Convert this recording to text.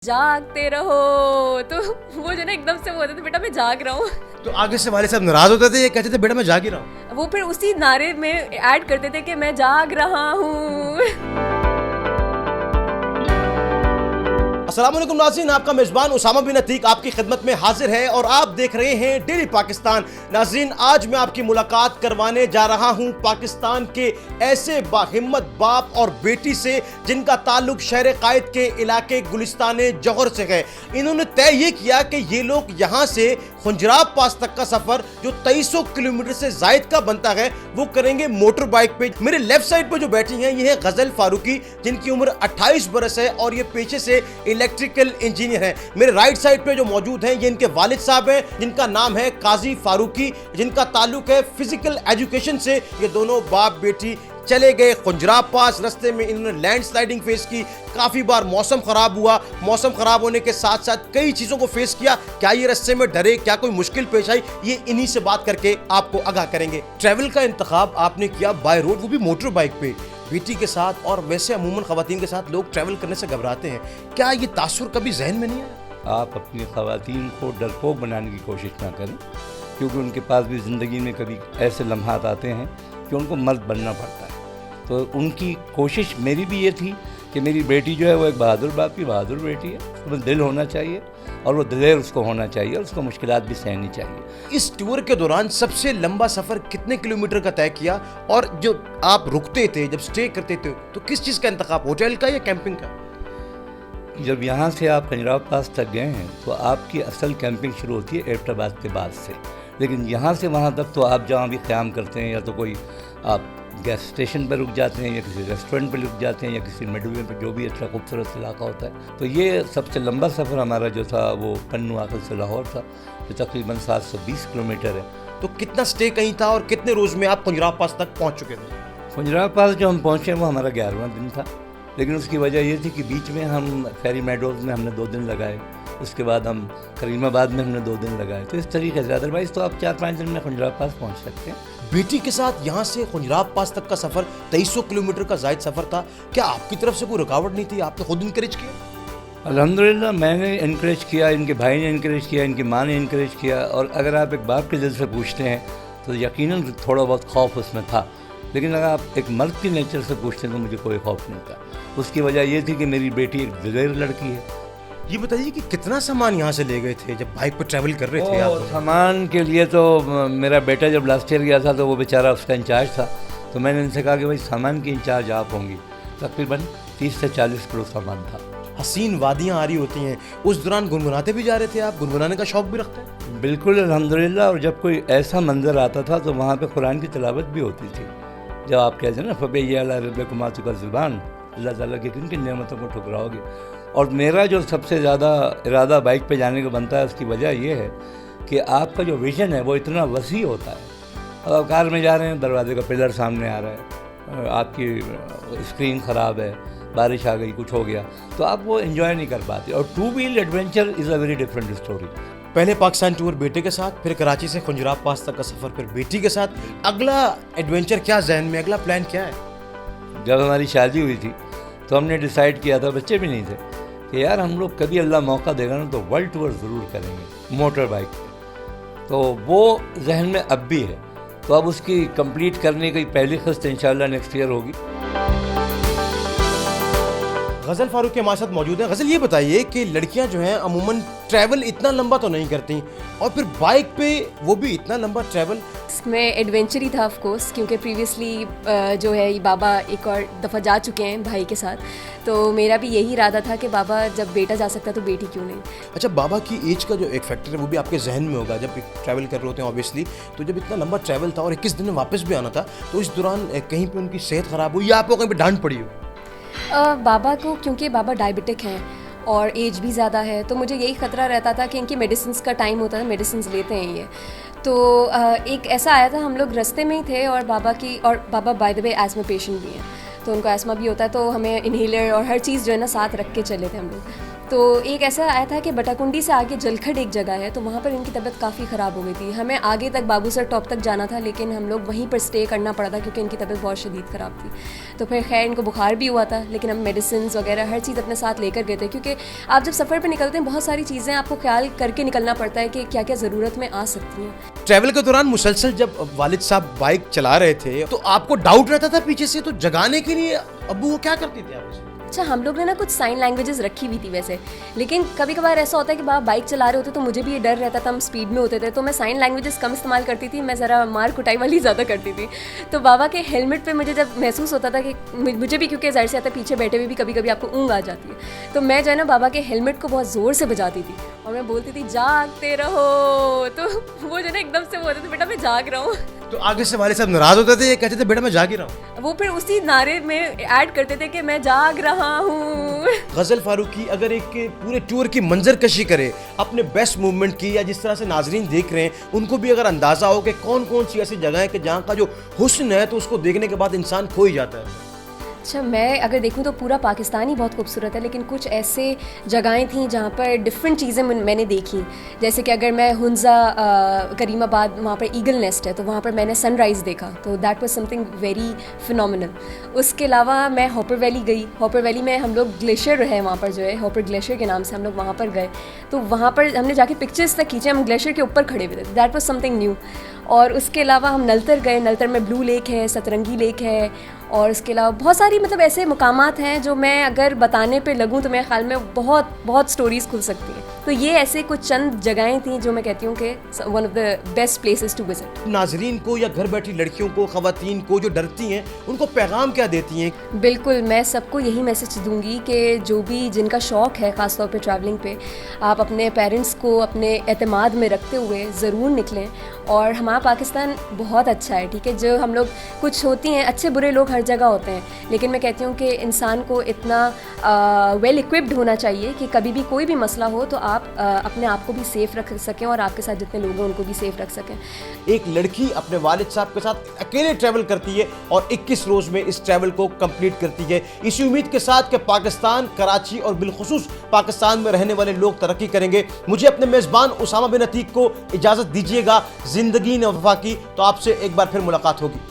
जागते रहो। तो वो जो ना एकदम से बोलते थे बेटा मैं जाग रहा हूँ। तो आगे से वाले साहब नाराज होते थे, ये कहते थे बेटा मैं जाग ही रहा हूँ। वो फिर उसी नारे में ऐड करते थे कि मैं जाग रहा हूँ। अस्सलाम वालेकुम नाज़रीन, आपका मेज़बान उसामा बिन अतीक आपकी खिदमत में हाजिर है और आप देख रहे हैं डेली पाकिस्तान। नाज़रीन, आज मैं आपकी मुलाकात करवाने जा रहा हूं पाकिस्तान के ऐसे बाहिम्मत बाप और बेटी से जिनका ताल्लुक शहर कायद के इलाके गुलिस्तान जौहर से है। इन्होंने तय ये किया कि ये लोग यहाँ से खुंजराब पास तक का सफर जो 2300 किलोमीटर से जायद का बनता है वो करेंगे मोटर बाइक पे। मेरे लेफ्ट साइड पे जो बैठी हैं ये है गजल फारूकी, जिनकी उम्र 28 बरस है और ये पेशे से इलेक्ट्रिकल इंजीनियर हैं। मेरे राइट साइड पे जो मौजूद हैं ये इनके वालिद साहब हैं, जिनका नाम है काजी फारूकी, जिनका ताल्लुक है फिजिकल एजुकेशन से। ये दोनों बाप बेटी चले गए खुंजराब पास। रास्ते में इन्होंने लैंड स्लाइडिंग फेस की, काफी बार मौसम खराब हुआ, मौसम खराब होने के साथ साथ कई चीजों को फेस किया। क्या ये रास्ते में डरे, क्या कोई मुश्किल पेश आई, ये इन्हीं से बात करके आपको आगाह करेंगे। ट्रैवल का इंतखाब आपने किया बाय रोड, वो भी मोटर बाइक पे बेटी के साथ। और वैसे अमूमन खवातीन के साथ लोग ट्रैवल करने से घबराते हैं, क्या ये तासुर कभी जहन में नहीं आया? आप अपनी खवातीन को डरपोक बनाने की कोशिश ना करें, क्योंकि उनके पास भी ज़िंदगी में कभी ऐसे लम्हात आते हैं कि उनको मर्द बनना पड़ता है। तो उनकी कोशिश मेरी भी ये थी कि मेरी बेटी जो है वो एक बहादुर बाप की बहादुर बेटी है, उसमें दिल होना चाहिए और वो दिलेर उसको होना चाहिए और उसको मुश्किलात भी सहनी चाहिए। इस टूर के दौरान सबसे लंबा सफर कितने किलोमीटर का तय किया, और जो आप रुकते थे जब स्टे करते थे तो किस चीज़ का इंतखाब, होटल का या कैंपिंग का? जब यहाँ से आप खंजराव पास तक गए हैं तो आपकी असल कैंपिंग शुरू होती है एबटाबाद के बाद से, लेकिन यहाँ से वहाँ तक तो आप जहाँ भी क़याम करते हैं या तो कोई आप गैस स्टेशन पर रुक जाते हैं या किसी रेस्टोरेंट पर रुक जाते हैं या किसी मिडवे पर, जो भी अच्छा खूबसूरत इलाका होता है। तो ये सबसे लंबा सफ़र हमारा जो था वो पन्नू आखिर से लाहौर था, जो तकरीबन 720 किलोमीटर है। तो कितना स्टे कहीं था और कितने रोज़ में आप खुंजराब पास तक पहुँच चुके थे? खुंजराब पास जो हम पहुँचे वो हमारा 11वां दिन था, लेकिन उसकी वजह ये थी कि बीच में हम फेरी मेडोज़ में हमने 2 दिन लगाए, उसके बाद हम करीमाबाद में हमने 2 दिन लगाए। तो इस तरीके से अदरवाइज़ तो आप 4-5 दिन में खुंजराब पास पहुँच सकते हैं। बेटी के साथ यहाँ से खुंजराब पास तक का सफ़र 2300 किलोमीटर का जायद सफ़र था, क्या आपकी तरफ से कोई रुकावट नहीं थी? आपने खुद इनकरेज किया? अल्हम्दुलिल्लाह मैंने इनकरेज किया, इनके भाई ने इनकरेज किया, इनकी माँ ने इनकरेज किया। और अगर आप एक बाप के दिल से पूछते हैं तो यकीनन थोड़ा बहुत खौफ उसमें था, लेकिन अगर आप एक मर्द की नेचर से पूछते हैं तो मुझे कोई खौफ नहीं था। उसकी वजह ये थी कि मेरी बेटी एक दिलेर लड़की है। ये बताइए कि कितना सामान यहाँ से ले गए थे जब बाइक पर ट्रैवल कर रहे थे आप? सामान के लिए तो मेरा बेटा जब लास्ट ईयर गया था तो वो बेचारा उसका इंचार्ज था, तो मैंने इनसे कहा कि भाई सामान की इंचार्ज आप होंगी। तकरीबन 30 से 40 किलो सामान था। हसीन वादियाँ आ रही होती हैं, उस दौरान गुनगुनाते भी जा रहे थे आप? गुनगुनाने का शौक भी रखते हैं? बिल्कुल अल्हम्दुलिल्लाह। और जब कोई ऐसा मंजर आता था तो वहाँ पे कुरान की तिलावत भी होती थी। जब आप कहते हैं ना फ़बैया अला रब्बिकुमा का ज़ुबान, अल्लाह ताला की किन किन नेमतों को ठुकराओगे। और मेरा जो सबसे ज़्यादा इरादा बाइक पे जाने का बनता है उसकी वजह ये है कि आपका जो विज़न है वो इतना वसी होता है। अब आप कार में जा रहे हैं, दरवाजे का पिलर सामने आ रहा है, आपकी स्क्रीन ख़राब है, बारिश आ गई, कुछ हो गया, तो आप वो एंजॉय नहीं कर पाते। और 2 wheel adventure is a very different story. पहले पाकिस्तान टूर बेटे के साथ, फिर कराची से खुंजराब पास तक का सफ़र फिर बेटी के साथ। अगला एडवेंचर क्या जहन में, अगला प्लान क्या है? जब हमारी शादी हुई थी तो हमने डिसाइड किया था, बच्चे भी नहीं थे, कि यार हम लोग कभी अल्लाह मौका देगा ना तो वर्ल्ड टूर ज़रूर करेंगे मोटर बाइक पे। तो वो जहन में अब भी है, तो अब उसकी कंप्लीट करने की पहली किस्त इंशाल्लाह नेक्स्ट ईयर होगी। गज़ल फारूक के हमारे साथ मौजूद हैं। गज़ल, ये बताइए कि लड़कियां जो हैं अमूमन ट्रैवल इतना लंबा तो नहीं करती, और फिर बाइक पे वो भी इतना लंबा ट्रैवल। इसमें एडवेंचर ही था ऑफ कोर्स, क्योंकि प्रीवियसली जो है ये बाबा एक और दफ़ा जा चुके हैं भाई के साथ, तो मेरा भी यही इरादा था कि बाबा जब बेटा जा सकता तो बेटी क्यों नहीं। अच्छा, बाबा की एज का जो एक फैक्टर है वो भी आपके जहन में होगा जब ट्रैवल कर रहे होते हैं ऑब्वियसली। तो जब इतना लंबा ट्रैवल था और 21 दिन में वापस भी आना था, तो इस दौरान कहीं पे उनकी सेहत ख़राब हुई या आपको कहीं पे डांट पड़ी हो? बाबा को, क्योंकि बाबा डायबिटिक हैं और एज भी ज़्यादा है, तो मुझे यही ख़तरा रहता था कि इनकी मेडिसिन का टाइम होता है, मेडिसिन लेते हैं ये। तो एक ऐसा आया था, हम लोग रास्ते में ही थे और बाबा by the way asthma patient भी हैं, तो उनको एस्मा भी होता है, तो हमें इन्हेलर और हर चीज़ जो है ना साथ रख के चले थे हम लोग। तो एक ऐसा आया था कि बटाकुंडी से आगे जलखड़ एक जगह है, तो वहाँ पर इनकी तबीयत काफ़ी ख़राब हो गई थी। हमें आगे तक बाबूसर टॉप तक जाना था, लेकिन हम लोग वहीं पर स्टे करना पड़ा था क्योंकि इनकी तबीयत बहुत शदीद ख़राब थी। तो फिर खैर इनको बुखार भी हुआ था, लेकिन हम मेडिसिन वगैरह हर चीज़ अपने साथ लेकर गए थे, क्योंकि आप जब सफ़र पर निकलते हैं बहुत सारी चीज़ें आपको ख्याल करके निकलना पड़ता है कि क्या क्या ज़रूरत में आ सकती हैं। ट्रैवल के दौरान मुसलसल जब वालिद साहब बाइक चला रहे थे तो आपको डाउट रहता था पीछे से, तो जगाने के लिए अब्बू वो क्या करते थे आप? अच्छा, हम लोग ने ना कुछ साइन लैंग्वेजेस रखी हुई थी वैसे, लेकिन कभी कभार ऐसा होता है कि बाबा बाइक चला रहे होते तो मुझे भी ये डर रहता था, हम स्पीड में होते थे, तो मैं साइन लैंग्वेजेस कम इस्तेमाल करती थी, मैं ज़रा मार कुटाई वाली ज़्यादा करती थी। तो बाबा के हेलमेट पे मुझे जब महसूस होता था कि मुझे भी, क्योंकि ज़ाहिर से आता है पीछे बैठे हुए भी कभी कभी आपको ऊँग आ जाती है, तो मैं जो है ना बाबा के हेलमेट को बहुत ज़ोर से बजाती थी और मैं बोलती थी जागते रहो, तो वो जो ना एकदम से बोलते थे बेटा मैं जाग रहा हूँ। तो आगे से वाले साहब नाराज होते थे, ये कहते थे बेटा मैं जाग ही रहा हूँ, वो फिर उसी नारे में ऐड करते थे कि मैं जाग रहा हूँ। गजल फारूकी अगर एक पूरे टूर की मंजर कशी करे अपने बेस्ट मूवमेंट की, या जिस तरह से नाजरीन देख रहे हैं उनको भी अगर अंदाजा हो कि कौन कौन सी ऐसी जगह है कि जहाँ का जो हुस्न है तो उसको देखने के बाद इंसान खो ही जाता है। अच्छा, मैं अगर देखूं तो पूरा पाकिस्तान ही बहुत खूबसूरत है, लेकिन कुछ ऐसे जगहें थी जहाँ पर डिफरेंट चीज़ें मैंने देखी। जैसे कि अगर मैं हुंजा करीमाबाद, वहाँ पर ईगल नेस्ट है, तो वहाँ पर मैंने सनराइज़ देखा, तो that was something very phenomenal. उसके अलावा मैं हॉपर वैली गई। हॉपर वैली में हम लोग ग्लेशियर है, वहाँ पर जो है हॉपर ग्लेशियर के नाम से हम लोग वहाँ पर गए, तो वहाँ पर हमने जाके पिक्चर्स तक खींचे, हम ग्लेशियर के ऊपर खड़े हुए थे, दैट वाज समथिंग न्यू। और उसके अलावा हम नलतर गए, नलतर में ब्लू लेक है, सतरंगी लेक है, और इसके अलावा बहुत सारी मतलब ऐसे मुकामात हैं जो मैं अगर बताने पे लगूं तो मेरे ख्याल में बहुत बहुत स्टोरीज़ खुल सकती हैं। तो ये ऐसे कुछ चंद जगहें थी जो मैं कहती हूँ कि one of the best places to visit. नाजरीन को या घर बैठी लड़कियों को, ख़वातीन को जो डरती हैं, उनको पैगाम क्या देती हैं? बिल्कुल, मैं सबको यही मैसेज दूंगी कि जो भी जिनका शौक़ है ख़ास तौर पे ट्रैवलिंग पे, आप अपने पेरेंट्स को अपने एतमाद में रखते हुए ज़रूर निकलें। और हमारा पाकिस्तान बहुत अच्छा है, ठीक है, जो हम लोग कुछ होती हैं, अच्छे बुरे लोग हर जगह होते हैं, लेकिन मैं कहती हूँ कि इंसान को इतना वेल इक्विप्ड होना चाहिए कि कभी भी कोई भी मसला हो तो आप अपने आप को भी सेफ़ रख सकें और आपके साथ जितने लोग हैं उनको भी सेफ़ रख सकें। एक लड़की अपने वालिद साहब के साथ अकेले ट्रैवल करती है और 21 रोज़ में इस ट्रैवल को कंप्लीट करती है, इसी उम्मीद के साथ कि पाकिस्तान, कराची और बिलखुसूस पाकिस्तान में रहने वाले लोग तरक्की करेंगे। मुझे अपने मेज़बान उसामा बिन अतीक को इजाज़त दीजिएगा। ज़िंदगी ने वफा की, तो आपसे एक बार फिर मुलाकात होगी।